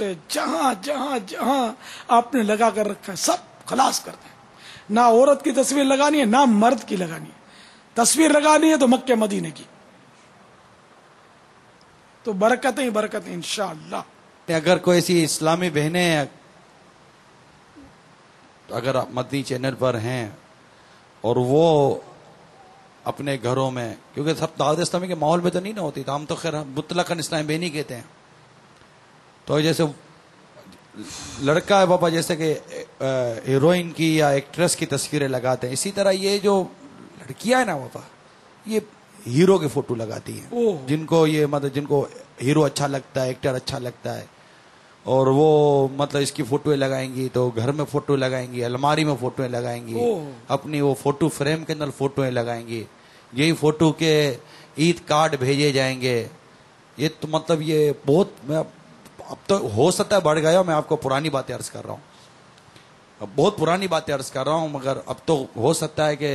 جہاں جہاں جہاں آپ نے لگا کر رکھا ہے سب خلاص کر دیں. نہ عورت کی تصویر لگانی ہے نہ مرد کی لگانی ہے. تصویر لگانی ہے تو مکے مدینے کی، تو برکتیں ہی برکتیں انشاءاللہ. اگر کوئی ایسی اسلامی بہنیں اگر مدنی چینل پر ہیں اور وہ اپنے گھروں میں، کیونکہ سب دعوت اسلامی کے ماحول میں تو نہیں نہ ہوتی، تو ہم تو خیر مطلقاً اسلامی بہنی کہتے ہیں. تو جیسے لڑکا ہے بابا، جیسے کہ ہیروئن کی یا ایکٹریس کی تصویریں لگاتے ہیں، اسی طرح یہ جو لڑکیاں ہیں نا بابا، یہ ہیرو کی فوٹو لگاتی ہیں، جن کو یہ مطلب جن کو ہیرو اچھا لگتا ہے، ایکٹر اچھا لگتا ہے، اور وہ مطلب اس کی فوٹویں لگائیں گی، تو گھر میں فوٹو لگائیں گی، الماری میں فوٹویں لگائیں گی، اپنی وہ فوٹو فریم کے اندر فوٹویں لگائیں گی، یہی فوٹو کے عید کارڈ بھیجے جائیں گے. یہ تو مطلب یہ بہت، اب تو ہو سکتا ہے بڑھ گیا، میں آپ کو پرانی باتیں عرض کر رہا ہوں، بہت پرانی باتیں عرض کر رہا ہوں، مگر اب تو ہو سکتا ہے کہ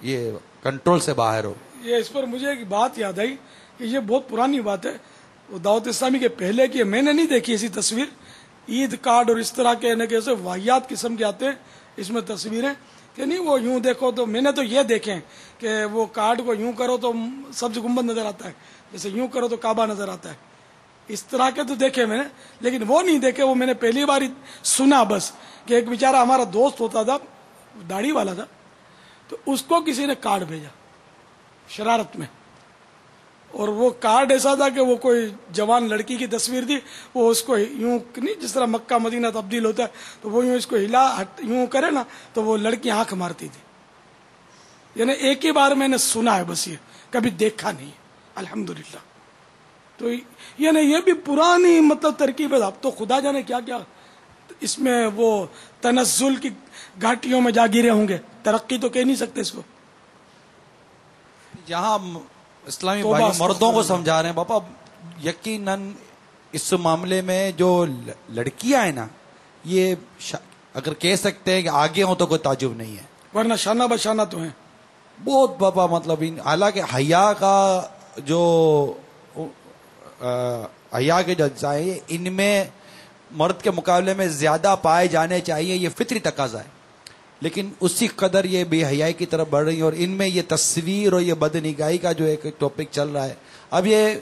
یہ کنٹرول سے باہر ہو. یہ اس پر مجھے ایک بات یاد آئی کہ یہ بہت پرانی بات ہے، وہ دعوت اسلامی کے پہلے کی ہے، میں نے نہیں دیکھی ایسی تصویر. عید کارڈ اور اس طرح کے کیسے واحیات قسم کے آتے ہیں اس میں تصویریں کہ نہیں، وہ یوں دیکھو تو میں نے تو یہ دیکھے ہیں کہ وہ کارڈ کو یوں کرو تو سبز گنبد نظر آتا ہے، جیسے یوں کرو تو کعبہ نظر آتا ہے، اس طرح کے تو دیکھے میں نے، لیکن وہ نہیں دیکھے. وہ میں نے پہلی بار سنا بس کہ ایک بیچارہ ہمارا دوست ہوتا تھا، داڑھی والا تھا، تو اس کو کسی نے کارڈ بھیجا شرارت میں، اور وہ کارڈ ایسا تھا کہ وہ کوئی جوان لڑکی کی تصویر تھی. وہ اس کو یوں نہیں، جس طرح مکہ مدینہ تبدیل ہوتا ہے تو وہ یوں اس کو ہلا یوں کرے نا تو وہ لڑکی آنکھ مارتی تھی. یعنی ایک ہی بار میں نے سنا ہے بس، یہ کبھی دیکھا نہیں الحمدللہ. تو یعنی یہ بھی پرانی مطلب ترکیب ہے. اب تو خدا جانے کیا کیا اس میں وہ تنزل کی گھاٹیوں میں جا گرے ہوں گے، ترقی تو کہہ نہیں سکتے اس کو. جہاں اسلامی بھائی مردوں کو سمجھا رہے ہیں بابا، یقیناً اس معاملے میں جو لڑکیاں ہیں نا، یہ اگر کہہ سکتے ہیں کہ آگے ہوں تو کوئی تعجب نہیں ہے، ورنہ شانہ بشانہ تو ہیں بہت بابا. مطلب حالانکہ حیا کا جو حیا کے جو اجزاء ہیں ان میں مرد کے مقابلے میں زیادہ پائے جانے چاہیے، یہ فطری تقاضا ہے، لیکن اسی قدر یہ بے حیائی کی طرف بڑھ رہی ہے. اور ان میں یہ تصویر اور یہ بدنگاہی کا جو ایک ٹاپک چل رہا ہے، اب یہ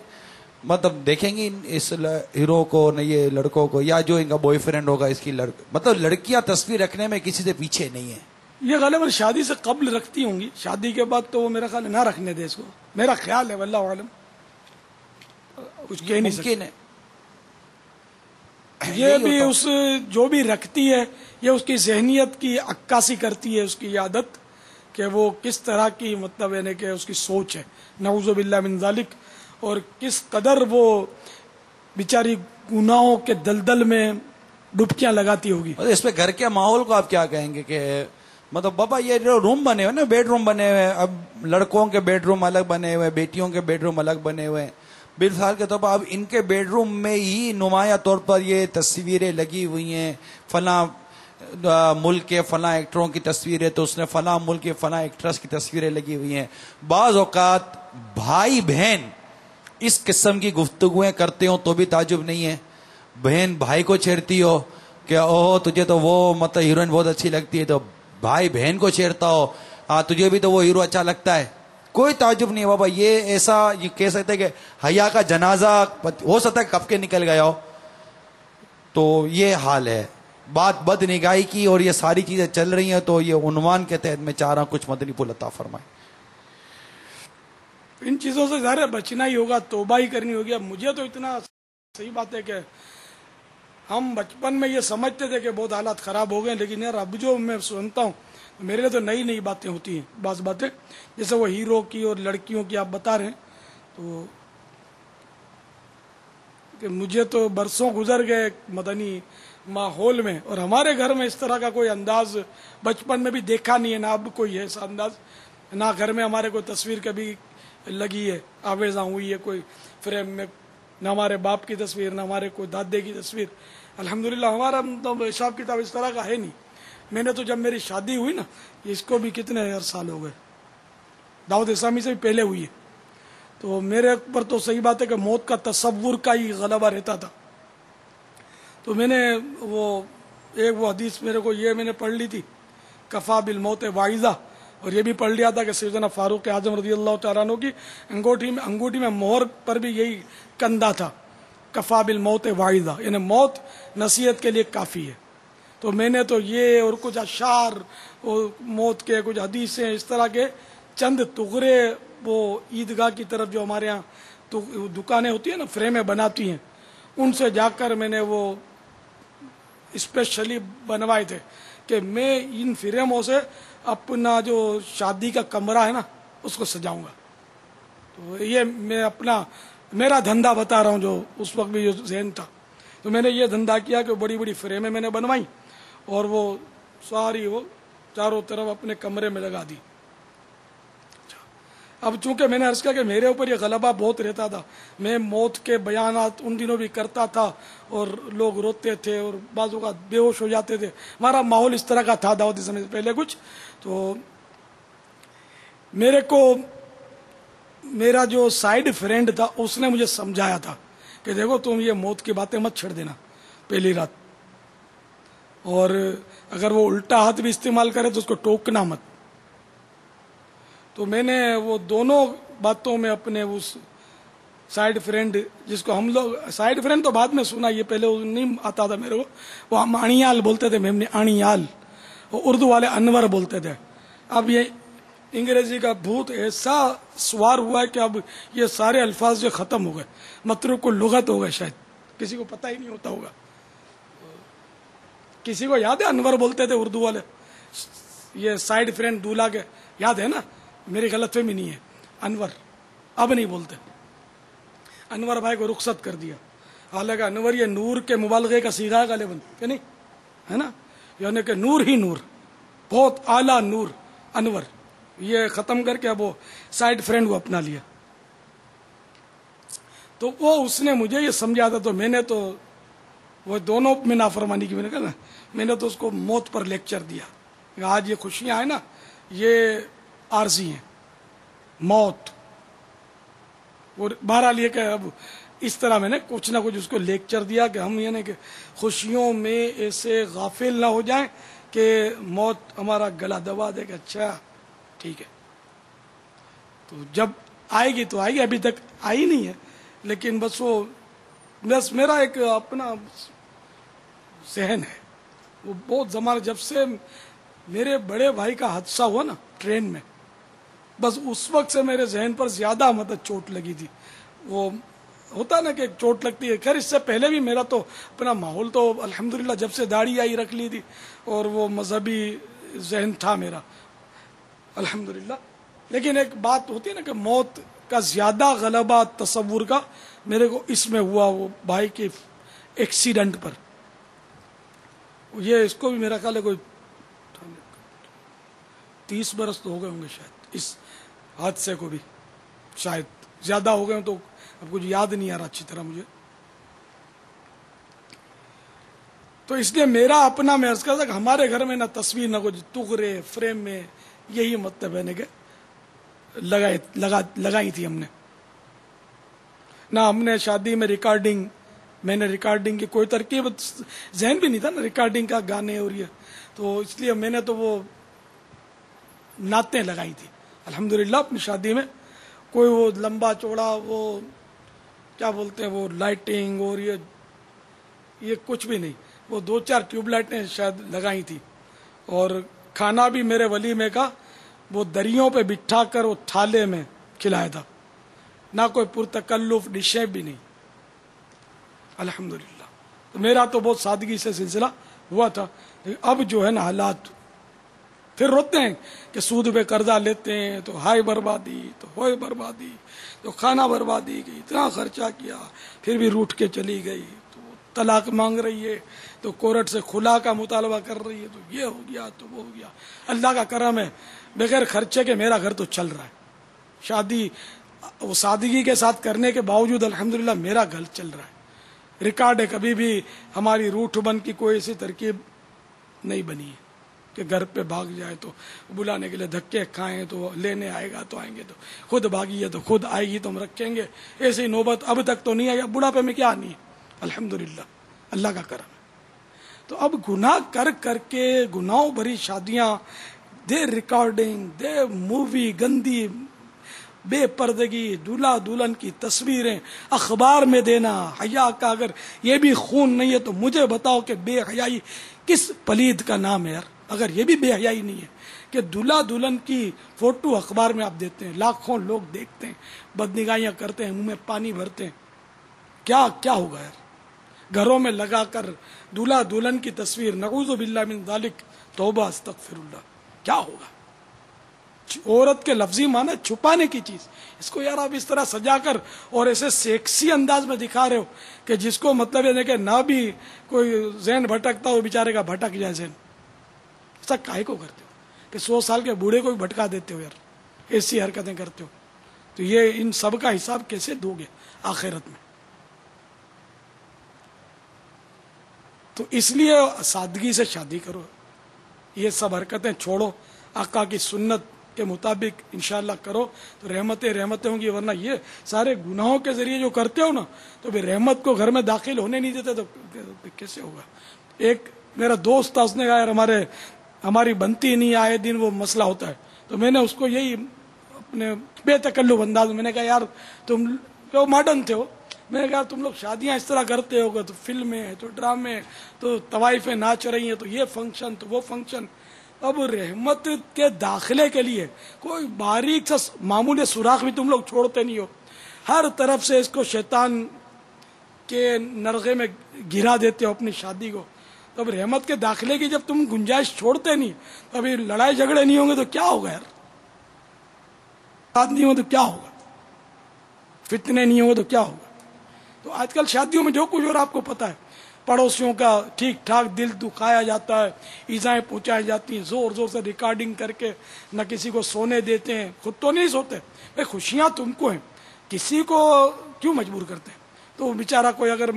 مطلب دیکھیں گے اس ہیرو کو، نہ یہ لڑکوں کو، یا جو ان کا بوائے فرینڈ ہوگا اس کی مطلب لڑکیاں تصویر رکھنے میں کسی سے پیچھے نہیں ہیں. یہ غالباً شادی سے قبل رکھتی ہوں گی، شادی کے بعد تو وہ میرا خیال ہے نہ رکھنے دے اس کو، میرا خیال ہے واللہ عالم، کچھ کہہ نہیں سکتے. یہ بھی اس جو بھی رکھتی ہے یہ اس کی ذہنیت کی عکاسی کرتی ہے، اس کی عادت کہ وہ کس طرح کی مطلب یعنی کہ اس کی سوچ ہے، نعوذ باللہ من ذالک، اور کس قدر وہ بیچاری گناہوں کے دلدل میں ڈبکیاں لگاتی ہوگی. اس پہ گھر کے ماحول کو آپ کیا کہیں گے کہ مطلب بابا یہ جو روم بنے ہوئے نا، بیڈ روم بنے ہوئے، اب لڑکوں کے بیڈ روم الگ بنے ہوئے، بیٹیوں کے بیڈ روم الگ بنے ہوئے، مثال کے طور پر اب ان کے بیڈ روم میں ہی نمایاں طور پر یہ تصویریں لگی ہوئی ہیں، فلاں ملک کے فلاں ایکٹروں کی تصویریں، تو اس نے فلاں ملک کے فلاں ایکٹرس کی تصویریں لگی ہوئی ہیں. بعض اوقات بھائی بہن اس قسم کی گفتگویں کرتے ہوں تو بھی تعجب نہیں ہے. بہن بھائی کو چھیڑتی ہو کہ اوہ تجھے تو وہ مطلب ہیروئن بہت اچھی لگتی ہے، تو بھائی بہن کو چھیڑتا ہو تجھے بھی تو وہ ہیرو اچھا لگتا ہے، کوئی تعجب نہیں ہے بابا. یہ ایسا یہ کہہ سکتے ہیں کہ حیا کا جنازہ ہو سکتا ہے کب کے نکل گیا ہو. تو یہ حال ہے بات بد نگاہی کی، اور یہ ساری چیزیں چل رہی ہیں. تو یہ عنوان کے تحت میں چاہ رہا ہوں کچھ مدنی پھول عطا فرمائیں. ان چیزوں سے ظاہر بچنا ہی ہوگا، توبہ ہی کرنی ہوگی. اب مجھے تو اتنا صحیح بات ہے کہ ہم بچپن میں یہ سمجھتے تھے کہ بہت حالات خراب ہو گئے، لیکن یار اب جو میں سنتا ہوں میرے لیے تو نئی نئی باتیں ہوتی ہیں. بعض باتیں جیسے وہ ہیرو کی اور لڑکیوں کی آپ بتا رہے ہیں، تو کہ مجھے تو برسوں گزر گئے مدنی ماحول میں، اور ہمارے گھر میں اس طرح کا کوئی انداز بچپن میں بھی دیکھا نہیں ہے، نہ اب کوئی ایسا انداز، نہ گھر میں ہمارے کوئی تصویر کبھی لگی ہے آویزاں ہوئی ہے کوئی فریم میں، نہ ہمارے باپ کی تصویر، نہ ہمارے کوئی دادے کی تصویر. الحمدللہ ہمارا مطلب حساب کتاب اس طرح کا ہے نہیں. میں نے تو جب میری شادی ہوئی نا، اس کو بھی کتنے سال ہو گئے، دعوت اسلامی سے بھی پہلے ہوئی ہے، تو میرے پر تو صحیح بات ہے کہ موت کا تصور کا ہی غلبہ رہتا تھا. تو میں نے وہ حدیث میرے کو یہ میں نے پڑھ لی تھی، کفا بالموت واعظہ، اور یہ بھی پڑھ لیا تھا کہ سیدنا فاروق اعظم رضی اللہ تعالیٰ عنہ کی انگوٹھی میں مہر پر بھی یہی کندھا تھا، کفا بالموت واعظہ، یعنی موت نصیحت کے لیے کافی ہے۔ تو میں نے تو یہ اور کچھ اشعار اور موت کے کچھ حدیثیں اس طرح کے چند ٹکڑے وہ عیدگاہ کی طرف جو ہمارے ہاں تو دکانیں ہوتی ہیں نا، فریمیں بناتی ہیں، ان سے جا کر میں نے وہ اسپیشلی بنوائے تھے کہ میں ان فریموں سے اپنا جو شادی کا کمرہ ہے نا اس کو سجاؤں گا۔ تو یہ میں میرا دھندا بتا رہا ہوں، جو اس وقت بھی جو ذہن تھا، تو میں نے یہ دھندا کیا کہ بڑی بڑی فریمیں میں نے بنوائی اور وہ ساری وہ چاروں طرف اپنے کمرے میں لگا دی۔ اب چونکہ میں نے عرض کیا کہ میرے اوپر یہ غلبہ بہت رہتا تھا، میں موت کے بیانات ان دنوں بھی کرتا تھا اور لوگ روتے تھے اور بعض اوقات بے ہوش ہو جاتے تھے، ہمارا ماحول اس طرح کا تھا دعوت اسلامی سے پہلے کچھ۔ تو میرے کو میرا جو سائیڈ فرینڈ تھا اس نے مجھے سمجھایا تھا کہ دیکھو تم یہ موت کی باتیں مت چھڑ دینا پہلی رات، اور اگر وہ الٹا ہاتھ بھی استعمال کرے تو اس کو ٹوکنا مت۔ تو میں نے وہ دونوں باتوں میں اپنے اس سائیڈ فرینڈ، جس کو ہم لوگ سائیڈ فرینڈ تو بعد میں سنا، یہ پہلے نہیں آتا تھا میرے کو، وہ ہم آنیال بولتے تھے، میں آنیال، وہ اردو والے انور بولتے تھے۔ اب یہ انگریزی کا بھوت ایسا سوار ہوا ہے کہ اب یہ سارے الفاظ جو ختم ہو گئے، متروک اللغت ہو گئے، شاید کسی کو پتہ ہی نہیں ہوتا ہوگا۔ کسی کو یاد ہے انور بولتے تھے اردو والے، یہ سائیڈ فرینڈ دولہا کے، یاد ہے نا؟ میری غلط فہمی نہیں ہے، انور اب نہیں بولتے، انور بھائی کو رخصت کر دیا، حالانکہ انور یہ نور کے مبالغے کا صیغہ ہے غالباً، کہ نہیں ہے نا؟ یعنی کہ نور ہی نور، بہت اعلیٰ نور انور، یہ ختم کر کے اب وہ سائیڈ فرینڈ کو اپنا لیا۔ تو وہ اس نے مجھے یہ سمجھا تھا، تو میں نے تو وہ دونوں میں نافرمانی کی، میں نے کہا نا، میں نے تو اس کو موت پر لیکچر دیا کہ آج یہ خوشیاں ہیں نا یہ عارضی ہیں، موت، اور بہرحال یہ کہ اب اس طرح میں نے کچھ نہ کچھ اس کو لیکچر دیا کہ ہم یعنی کہ خوشیوں میں ایسے غافل نہ ہو جائیں کہ موت ہمارا گلا دبا دے کہ اچھا ٹھیک ہے، تو جب آئے گی تو آئے گی، ابھی تک آئی نہیں ہے، لیکن بس میرا ایک اپنا ذہن ہے، وہ بہت زمانہ جب سے میرے بڑے بھائی کا حادثہ ہوا نا ٹرین میں، بس اس وقت سے میرے ذہن پر زیادہ چوٹ لگی تھی۔ وہ ہوتا نا کہ چوٹ لگتی ہے، خیر اس سے پہلے بھی میرا تو اپنا ماحول تو الحمدللہ جب سے داڑھی آئی رکھ لی تھی، اور وہ مذہبی ذہن تھا میرا الحمدللہ، لیکن ایک بات ہوتی ہے نا کہ موت کا زیادہ غلبہ تصور کا میرے کو اس میں ہوا، وہ بھائی کے ایکسیڈنٹ پر۔ یہ اس کو بھی میرا خیال ہے کوئی 30 برس تو ہو گئے ہوں گے شاید، اس حادثے کو بھی شاید زیادہ ہو گئے، تو اب کچھ یاد نہیں آ رہا اچھی طرح مجھے۔ تو اس لیے میرا اپنا میں عرض کرتا کہ ہمارے گھر میں نہ تصویر نہ کچھ ٹکڑے فریم میں، یہی مطلب ہے کہ لگائی تھی ہم نے، نہ ہم نے شادی میں ریکارڈنگ، میں نے ریکارڈنگ کی کوئی ترکیب ذہن بھی نہیں تھا نا ریکارڈنگ کا، گانے اور یہ، تو اس لیے میں نے تو وہ نعتیں لگائی تھی الحمدللہ اپنی شادی میں، کوئی وہ لمبا چوڑا وہ کیا بولتے ہیں وہ لائٹنگ اور یہ کچھ بھی نہیں، وہ 2-4 ٹیوب لائٹیں شاید لگائی تھی، اور کھانا بھی میرے ولیمے کا وہ دریوں پہ بٹھا کر وہ تھالے میں کھلایا تھا، نہ کوئی پرتکلف ڈشیں بھی نہیں الحمدللہ۔ تو میرا تو بہت سادگی سے سلسلہ ہوا تھا، اب جو ہے نا حالات پھر روتے ہیں کہ سود پہ قرضہ لیتے ہیں تو ہائے بربادی، تو ہوئے بربادی، تو کھانا بربادی کی، اتنا خرچہ کیا پھر بھی روٹ کے چلی گئی، تو طلاق مانگ رہی ہے، تو کورٹ سے خلا کا مطالبہ کر رہی ہے، تو یہ ہو گیا تو وہ ہو گیا۔ اللہ کا کرم ہے بغیر خرچے کے میرا گھر تو چل رہا ہے، شادی وہ سادگی کے ساتھ کرنے کے باوجود الحمدللہ میرا گھر چل رہا ہے۔ ریکارڈ ہے کبھی بھی ہماری روٹ بند کی کوئی ایسی ترکیب نہیں بنی ہے کہ گھر پہ بھاگ جائے تو بلانے کے لیے دھکے کھائیں تو لینے آئے گا تو آئیں گے، تو خود بھاگی ہے تو خود آئے گی تو ہم رکھیں گے، ایسی نوبت اب تک تو نہیں آئی، اب بڑھاپے میں کیا نہیں ہے الحمدللہ اللہ کا کرم ہے۔ تو اب گناہ کر کر کے گناہوں بھری شادیاں، دے ریکارڈنگ، دے مووی گندی، بے پردگی، دولہا دلہن کی تصویریں اخبار میں دینا، حیا کا اگر یہ بھی خون نہیں ہے تو مجھے بتاؤ کہ بے حیائی کس پلید کا نام ہے یار؟ اگر یہ بھی بے حیائی نہیں ہے کہ دولہا دلہن کی فوٹو اخبار میں آپ دیتے ہیں، لاکھوں لوگ دیکھتے ہیں، بدنگاہیاں کرتے ہیں، منہ میں پانی بھرتے ہیں، کیا ہوگا یار؟ گھروں میں لگا کر دولہا دلہن کی تصویر، نعوذ باللہ من ذالک، توبہ استغفر اللہ، کیا ہوگا؟ عورت کے لفظی معنی چھپانے کی چیز، اس کو یار آپ اس طرح سجا کر اور ایسے سیکسی انداز میں دکھا رہے ہو کہ جس کو مطلب یہ کہ نہ بھی کوئی ذہن بھٹکتا ہو بیچارے کا بھٹک جائے ذہن. ایسا کاہے کو کرتے ہو کہ 100 سال کے بوڑھے کو بھی بھٹکا دیتے ہو یار، ایسی حرکتیں کرتے ہو؟ تو یہ ان سب کا حساب کیسے دو گے آخرت میں؟ تو اس لیے سادگی سے شادی کرو، یہ سب حرکتیں چھوڑو، آقا کی سنت کے مطابق انشاءاللہ کرو تو رحمتیں ہوں گی. ورنہ یہ سارے گناہوں کے ذریعے جو کرتے ہو نا تو بھی رحمت کو گھر میں داخل ہونے نہیں دیتے تو کیسے ہوگا؟ ایک میرا دوست تھا، اس نے کہا یار ہماری بنتی نہیں، آئے دن وہ مسئلہ ہوتا ہے. تو میں نے اس کو یہی اپنے بے تکلف انداز میں نے کہا یار تم ماڈرن تھے ہو، میں نے کہا تم لوگ شادیاں اس طرح کرتے ہوگا تو فلمیں تو ڈرامے تو طوائفیں ناچ رہی ہیں تو یہ فنکشن تو وہ فنکشن. اب رحمت کے داخلے کے لیے کوئی باریک سا معمولی سوراخ بھی تم لوگ چھوڑتے نہیں ہو، ہر طرف سے اس کو شیطان کے نرغے میں گرا دیتے ہو اپنی شادی کو. تو اب رحمت کے داخلے کی جب تم گنجائش چھوڑتے نہیں تو ابھی لڑائی جھگڑے نہیں ہوں گے تو کیا ہوگا یار؟ بات نہیں ہو تو کیا ہوگا؟ فتنے نہیں ہوں گے تو کیا ہوگا؟ تو آج کل شادیوں میں جو کچھ اور آپ کو پتا ہے، پڑوسیوں کا ٹھیک ٹھاک دل دکھایا جاتا ہے، ایذائیں پہنچائی جاتی ہیں، زور زور سے ریکارڈنگ کر کے نہ کسی کو سونے دیتے ہیں، خود تو نہیں سوتے. بھائی خوشیاں تم کو ہیں، کسی کو کیوں مجبور کرتے ہیں؟ تو بیچارہ کوئی اگر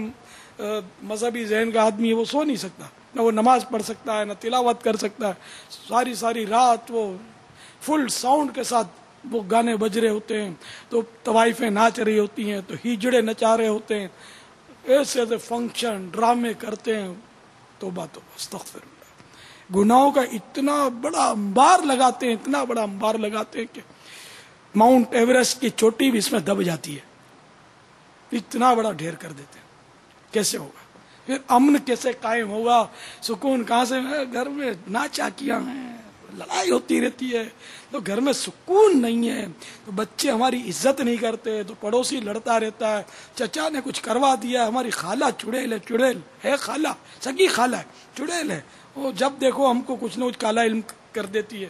مذہبی ذہن کا آدمی ہے وہ سو نہیں سکتا، نہ وہ نماز پڑھ سکتا ہے، نہ تلاوت کر سکتا ہے. ساری رات وہ فل ساؤنڈ کے ساتھ وہ گانے بج رہے ہوتے ہیں، تو طوائفیں ناچ رہی ہوتی ہیں، تو ہیجڑے نچا رہے ہوتے ہیں، ایسے ایسے فنکشن ڈرامے کرتے ہیں. توبہ استغفر اللہ. گناہوں کا اتنا بڑا انبار لگاتے ہیں، اتنا بڑا انبار لگاتے ہیں کہ ماؤنٹ ایوریسٹ کی چوٹی بھی اس میں دب جاتی ہے، اتنا بڑا ڈھیر کر دیتے ہیں. کیسے ہوگا پھر؟ امن کیسے قائم ہوگا؟ سکون کہاں سے؟ گھر میں ناچاکیاں ہیں، لڑائی ہوتی رہتی ہے، تو گھر میں سکون نہیں ہے، تو بچے ہماری عزت نہیں کرتے، تو پڑوسی لڑتا رہتا ہے، چچا نے کچھ کروا دیا، ہماری خالہ چڑیل ہے، خالہ سگی خالہ ہے، چڑیل ہے، وہ جب دیکھو ہم کو کچھ نہ کچھ کالا علم کر دیتی ہے.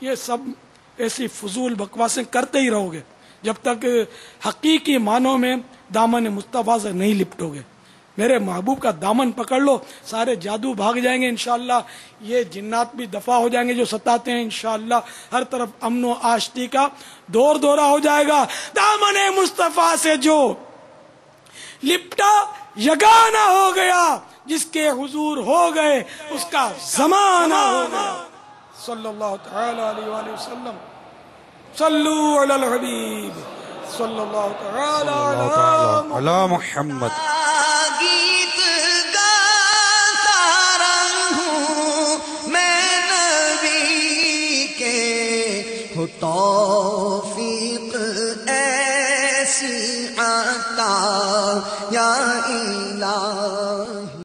یہ سب ایسی فضول بکواسیں کرتے ہی رہو گے جب تک حقیقی معنوں میں دامن مصطفیٰ سے نہیں لپٹو گے. میرے محبوب کا دامن پکڑ لو، سارے جادو بھاگ جائیں گے انشاءاللہ. یہ جنات بھی دفع ہو جائیں گے جو ستاتے ہیں انشاءاللہ. ہر طرف امن و آشتی کا دور دورہ ہو جائے گا. دامن مصطفیٰ سے جو لپٹا یگانہ ہو گیا، جس کے حضور ہو گئے اس کا زمانہ ہو گیا. صلی اللہ تعالی علیہ وآلہ وسلم. صلو علی الحبیب صلی اللہ تعالی علی محمد. گیت گاتا رہوں میں نبی کے، ہو تو